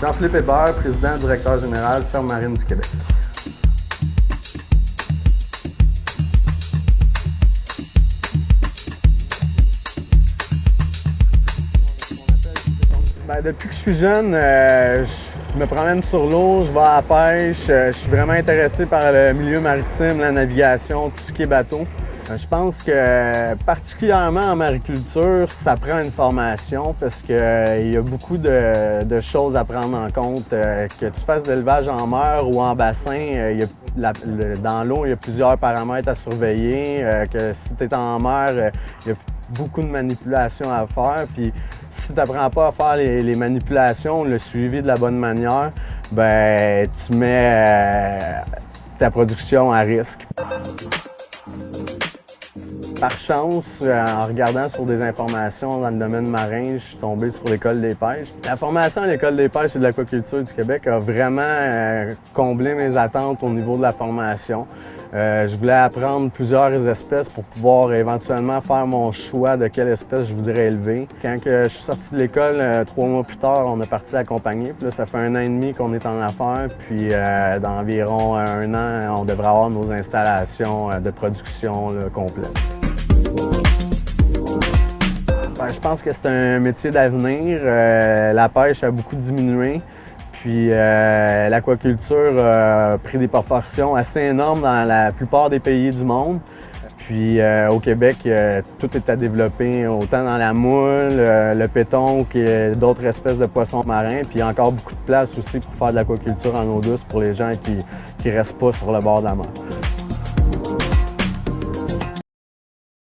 Jean-Philippe Hébert, président directeur général Ferme Marine du Québec. Depuis que je suis jeune, je me promène sur l'eau, je vais à la pêche, je suis vraiment intéressé par le milieu maritime, la navigation, tout ce qui est bateau. Je pense que particulièrement en mariculture, ça prend une formation parce qu'il y a beaucoup de choses à prendre en compte. Que tu fasses de l'élevage en mer ou en bassin, dans l'eau, il y a plusieurs paramètres à surveiller. Que si tu es en mer, il y a beaucoup de manipulations à faire. Puis si tu n'apprends pas à faire les manipulations, le suivi de la bonne manière, ben tu mets ta production à risque. Par chance, en regardant sur des informations dans le domaine marin, je suis tombé sur l'École des pêches. La formation à l'École des pêches et de l'aquaculture du Québec a vraiment comblé mes attentes au niveau de la formation. Je voulais apprendre plusieurs espèces pour pouvoir éventuellement faire mon choix de quelle espèce je voudrais élever. Quand je suis sorti de l'école, 3 mois plus tard, on a parti la compagnie. Puis là, ça fait 1 an et demi qu'on est en affaires. Puis dans environ 1 an, on devrait avoir nos installations de production complètes. Je pense que c'est un métier d'avenir. La pêche a beaucoup diminué. Puis l'aquaculture a pris des proportions assez énormes dans la plupart des pays du monde. Puis au Québec, tout est à développer, autant dans la moule, le péton que d'autres espèces de poissons marins. Puis il y a encore beaucoup de place aussi pour faire de l'aquaculture en eau douce pour les gens qui ne restent pas sur le bord de la mer.